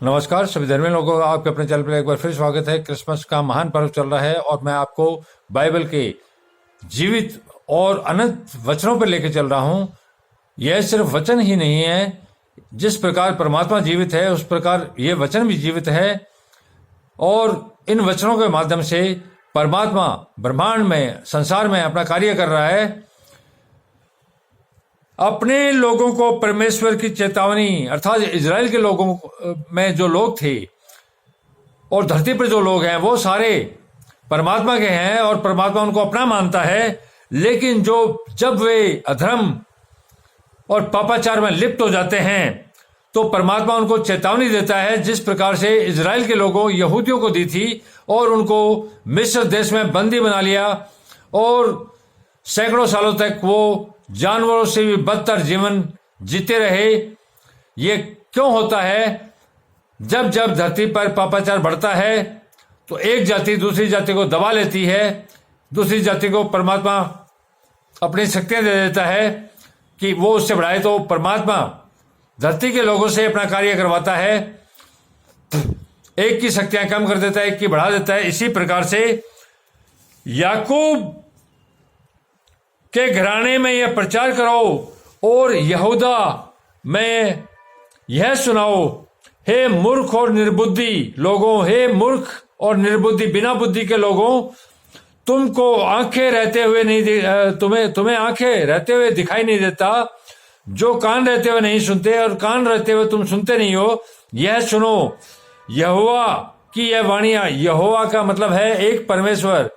नमस्कार सभी धर्मी लोगों का आपके अपने चैनल पर एक बार फिर स्वागत है। क्रिसमस का महान पर्व चल रहा है और मैं आपको बाइबल के जीवित और अनंत वचनों पर लेकर चल रहा हूं। यह सिर्फ वचन ही नहीं है, जिस प्रकार परमात्मा जीवित है उस प्रकार यह वचन भी जीवित है और इन वचनों के माध्यम से परमात्मा ब्रह्मांड में, संसार में अपना कार्य कर रहा है। अपने लोगों को परमेश्वर की चेतावनी, अर्थात इजराइल के लोगों में जो लोग थे और धरती पर जो लोग हैं वो सारे परमात्मा के हैं और परमात्मा उनको अपना मानता है। लेकिन जब वे अधर्म और पापाचार में लिप्त हो जाते हैं तो परमात्मा उनको चेतावनी देता है, जिस प्रकार से इजराइल के लोगों यहूदियों को दी थी और उनको मिस्र देश में बंदी बना लिया और सैकड़ों सालों तक वो जानवरों से भी बदतर जीवन जीते रहे। ये क्यों होता है? जब जब धरती पर पापाचार बढ़ता है तो एक जाति दूसरी जाति को दबा लेती है, दूसरी जाति को परमात्मा अपनी शक्तियां दे देता है कि वो उससे बढ़ाए, तो परमात्मा धरती के लोगों से अपना कार्य करवाता है। एक की शक्तियां कम कर देता है, एक की बढ़ा देता है। इसी प्रकार से याकूब के घराने में यह प्रचार करो और यहूदा में यह सुनाओ, हे मूर्ख और निर्बुद्धि लोगों, हे मूर्ख और निर्बुद्धि बिना बुद्धि के लोगों, तुमको आंखें रहते हुए नहीं तुम्हें आंखें रहते हुए दिखाई नहीं देता, जो कान रहते हुए नहीं सुनते और कान रहते हुए तुम सुनते नहीं हो, यह सुनो यहोवा की यह वाणियां। यहोवा का मतलब है एक परमेश्वर।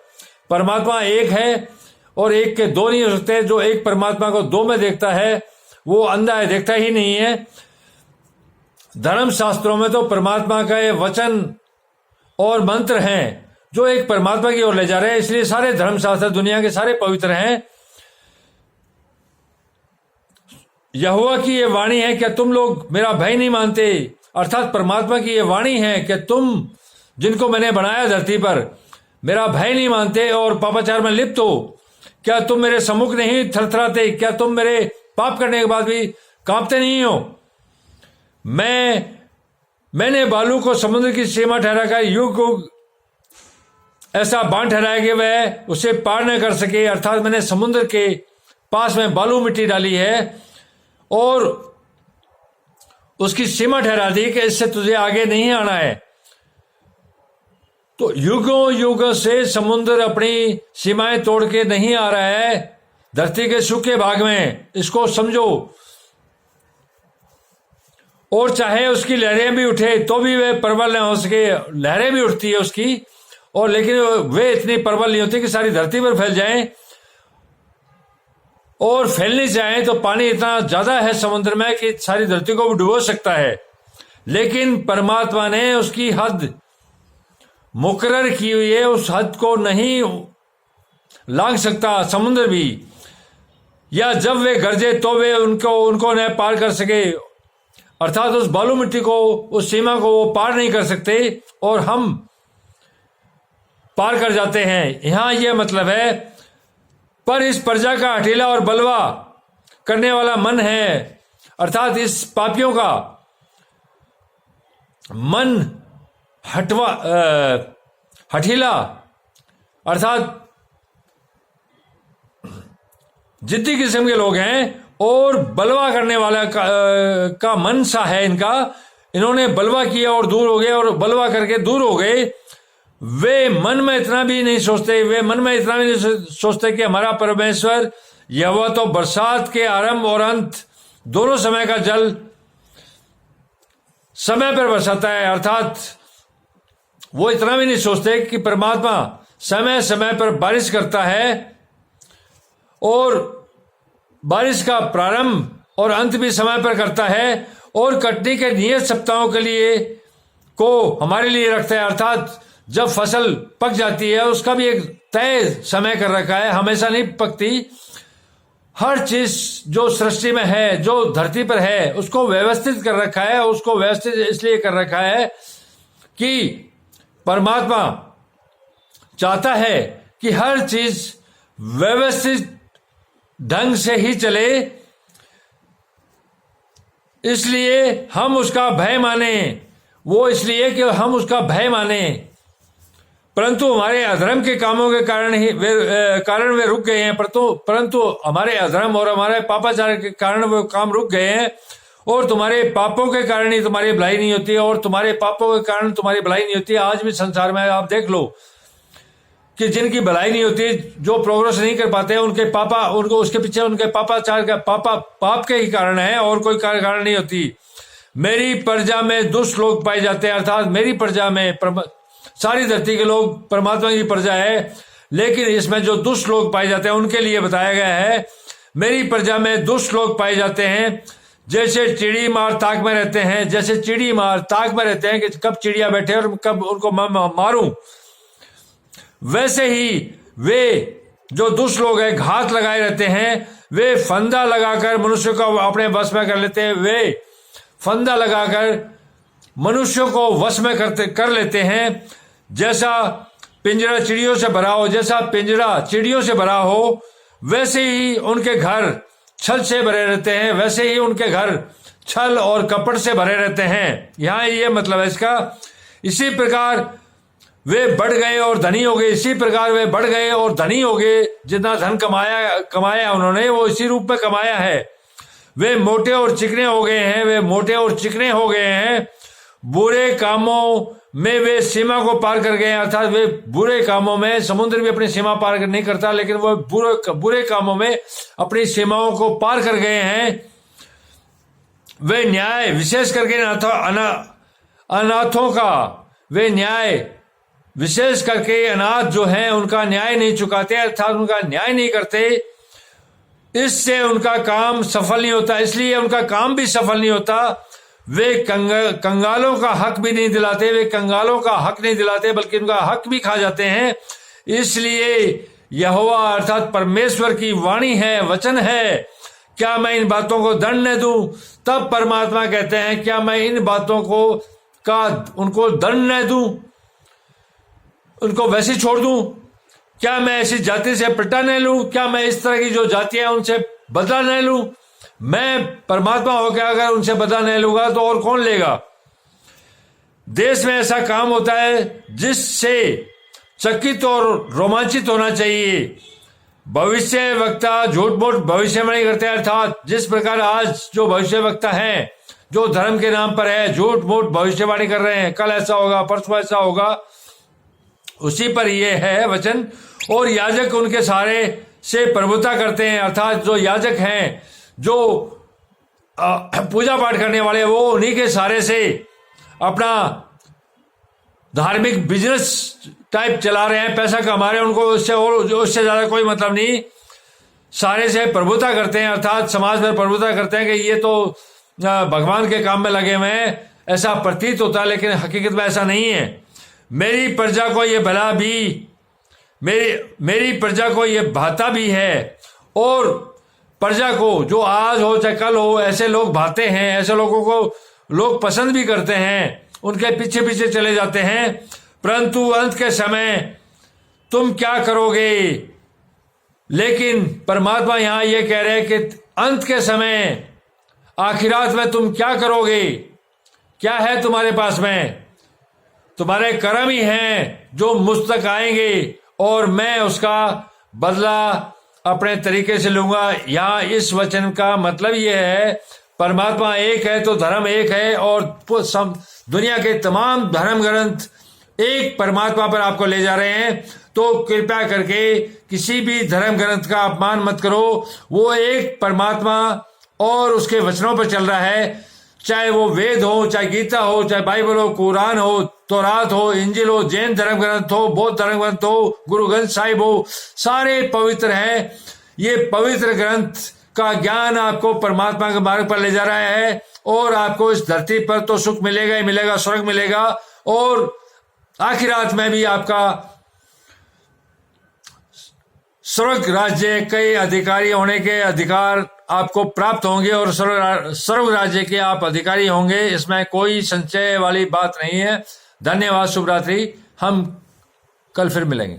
परमात्मा एक है और एक के दो नहीं हो सकते। जो एक परमात्मा को दो में देखता है वो अंधा है, देखता ही नहीं है। धर्म शास्त्रों में तो परमात्मा का ये वचन और मंत्र हैं जो एक परमात्मा की ओर ले जा रहे हैं, इसलिए सारे धर्म शास्त्र दुनिया के सारे पवित्र हैं। यहोवा की ये वाणी है, क्या तुम लोग मेरा भय नहीं मानते? अर्थात परमात्मा की ये वाणी है कि तुम जिनको मैंने बनाया धरती पर मेरा भय नहीं मानते और पापाचार में लिप्त हो। क्या तुम मेरे सम्मुख नहीं थरथराते? क्या तुम मेरे पाप करने के बाद भी कांपते नहीं हो? मैंने बालू को समुद्र की सीमा ठहराकर युग युग ऐसा बांध ठहराया कि वह उसे पार न कर सके। अर्थात मैंने समुद्र के पास में बालू मिट्टी डाली है और उसकी सीमा ठहरा दी कि इससे तुझे आगे नहीं आना है। तो युगों युगों से समुद्र अपनी सीमाएं तोड़ के नहीं आ रहा है धरती के सूखे भाग में, इसको समझो। और चाहे उसकी लहरें भी उठे तो भी वे प्रबल न हो सके। लहरें भी उठती है उसकी, और लेकिन वे इतनी प्रबल नहीं होती कि सारी धरती पर फैल जाएं, और फैलनी चाहे तो पानी इतना ज्यादा है समुद्र में कि सारी धरती को भी डुबो सकता है। लेकिन परमात्मा ने उसकी हद मुकर्रर की हुई है, उस हद को नहीं लांघ सकता समुद्र भी। या जब वे गरजे तो वे उनको न पार कर सके। अर्थात उस बालू मिट्टी को, उस सीमा को वो पार नहीं कर सकते और हम पार कर जाते हैं। यहां यह मतलब है, पर इस प्रजा का हठीला और बलवा करने वाला मन है, अर्थात इस पापियों का मन हठीला अर्थात जिद्दी किस्म के लोग हैं और बलवा करने वाला का मन सा है इनका। इन्होंने बलवा किया और दूर हो गए, और बलवा करके दूर हो गए। वे मन में इतना भी नहीं सोचते कि हमारा परमेश्वर यहोवा तो बरसात के आरंभ और अंत दोनों समय का जल समय पर बरसाता है। अर्थात वो इतना भी नहीं सोचते कि परमात्मा समय समय पर बारिश करता है और बारिश का प्रारंभ और अंत भी समय पर करता है, और कटनी के नियत सप्ताहों के लिए को हमारे लिए रखता है। अर्थात जब फसल पक जाती है उसका भी एक तय समय कर रखा है, हमेशा नहीं पकती। हर चीज जो सृष्टि में है, जो धरती पर है, उसको व्यवस्थित कर रखा है। उसको व्यवस्थित इसलिए कर रखा है कि परमात्मा चाहता है कि हर चीज व्यवस्थित ढंग से ही चले, इसलिए हम उसका भय माने वो इसलिए कि हम उसका भय माने, परंतु हमारे अधर्म के कामों के कारण वे रुक गए हैं। परंतु हमारे अधर्म और हमारे पापाचार के कारण वो काम रुक गए हैं। और तुम्हारे पापों के कारण ही तुम्हारी भलाई नहीं होती, और तुम्हारे पापों के कारण तुम्हारी भलाई नहीं होती। आज भी संसार में आप देख लो कि जिनकी भलाई नहीं होती, जो प्रोग्रेस नहीं कर पाते, उनके पापा, उनको उसके पीछे उनके पापाचार का पाप के ही कारण है, और कोई कारण नहीं होती। मेरी प्रजा में दुष्ट लोग पाए जाते हैं, अर्थात मेरी प्रजा में सारी धरती के लोग परमात्मा की प्रजा है, लेकिन इसमें जो दुष्ट लोग पाए जाते हैं उनके लिए बताया गया है, मेरी प्रजा में दुष्ट लोग पाए जाते हैं, जैसे चिड़ी मार ताक में रहते हैं, जैसे चिड़ी मार ताक में रहते हैं कि कब चिड़िया बैठे और कब उनको मारूं, वैसे ही वे जो दुष्ट लोग हैं घात लगाए रहते हैं। वे फंदा लगाकर मनुष्य को अपने वश में कर लेते हैं, वे फंदा लगाकर मनुष्यों को वश में कर लेते हैं। जैसा पिंजरा चिड़ियों से भरा हो, जैसा पिंजरा चिड़ियों से भरा हो, वैसे ही उनके घर छल से भरे रहते हैं, वैसे ही उनके घर छल और कपट से भरे रहते हैं। यहां ये मतलब है इसका। इसी प्रकार वे बढ़ गए और धनी हो गए, इसी प्रकार वे बढ़ गए और धनी हो गए। जितना धन कमाया उन्होंने, वो इसी रूप में कमाया है। वे मोटे और चिकने हो गए हैं, वे मोटे और चिकने हो गए हैं। बुरे कामों में वे सीमा को पार कर गए हैं, अर्थात वे बुरे कामों में, समुद्र भी अपनी सीमा पार नहीं करता, लेकिन वो बुरे कामों में अपनी सीमाओं को पार कर गए हैं। वे न्याय, विशेष करके अनाथों का, वे न्याय विशेष करके अनाथ जो हैं उनका न्याय नहीं चुकाते, अर्थात उनका न्याय नहीं करते। इससे उनका काम सफल नहीं होता, इसलिए उनका काम भी सफल नहीं होता। वे कंगालों का हक भी नहीं दिलाते, वे कंगालों का हक नहीं दिलाते, बल्कि उनका हक भी खा जाते हैं। इसलिए यहोवा अर्थात परमेश्वर की वाणी है, वचन है, क्या मैं इन बातों को दंड न दूं? तब परमात्मा कहते हैं, क्या मैं इन बातों को उनको दंड न दूं, उनको वैसे छोड़ दूं? क्या मैं ऐसी जाति से पलटा न लूं? क्या मैं इस तरह की जो जातियां उनसे बदला न लूं? मैं परमात्मा होकर अगर उनसे बदला नहीं लूंगा तो और कौन लेगा? देश में ऐसा काम होता है जिससे चकित और रोमांचित होना चाहिए। भविष्य वक्ता झूठ मूठ भविष्यवाणी करते हैं, अर्थात जिस प्रकार आज जो भविष्य वक्ता है, जो धर्म के नाम पर है, झूठ मूठ भविष्यवाणी कर रहे हैं, कल ऐसा होगा, परसों ऐसा होगा, उसी पर यह है वचन। और याजक उनके सारे से प्रभुता करते हैं, अर्थात जो याजक हैं, जो पूजा पाठ करने वाले, वो उन्हीं के सारे से अपना धार्मिक बिजनेस टाइप चला रहे हैं, पैसा कमा रहे हैं। उनको उससे ज्यादा कोई मतलब नहीं। सारे से प्रभुता करते हैं, अर्थात समाज पर प्रभुता करते हैं कि ये तो भगवान के काम में लगे हुए हैं, ऐसा प्रतीत होता है, लेकिन हकीकत में ऐसा नहीं है। मेरी प्रजा को ये भला भी, मेरी प्रजा को ये भाता भी है, और प्रजा को जो आज हो चाहे कल हो, ऐसे लोग भाते हैं, ऐसे लोगों को लोग पसंद भी करते हैं, उनके पीछे पीछे चले जाते हैं। परंतु अंत के समय तुम क्या करोगे? लेकिन परमात्मा यहां ये कह रहे हैं कि अंत के समय, आखिरात में तुम क्या करोगे? क्या है तुम्हारे पास में? तुम्हारे कर्म ही हैं जो मुझ तक आएंगे, और मैं उसका बदला अपने तरीके से लूंगा। यहां इस वचन का मतलब यह है, परमात्मा एक है तो धर्म एक है, और दुनिया के तमाम धर्म ग्रंथ एक परमात्मा पर आपको ले जा रहे हैं। तो कृपया करके किसी भी धर्म ग्रंथ का अपमान मत करो। वो एक परमात्मा और उसके वचनों पर चल रहा है, चाहे वो वेद हो, चाहे गीता हो, चाहे बाइबल हो, कुरान हो, तौरात हो, इंजिल हो, जैन धर्म ग्रंथ हो, बौद्ध धर्म ग्रंथ हो, गुरु ग्रंथ साहिब हो, सारे पवित्र हैं। ये पवित्र ग्रंथ का ज्ञान आपको परमात्मा के मार्ग पर ले जा रहा है, और आपको इस धरती पर तो सुख मिलेगा ही मिलेगा, स्वर्ग मिलेगा, और आखिरात में भी आपका स्वर्ग राज्य के अधिकारी होने के अधिकार आपको प्राप्त होंगे, और स्वर्ग राज्य के आप अधिकारी होंगे। इसमें कोई संशय वाली बात नहीं है। धन्यवाद। शुभ रात्रि। हम कल फिर मिलेंगे।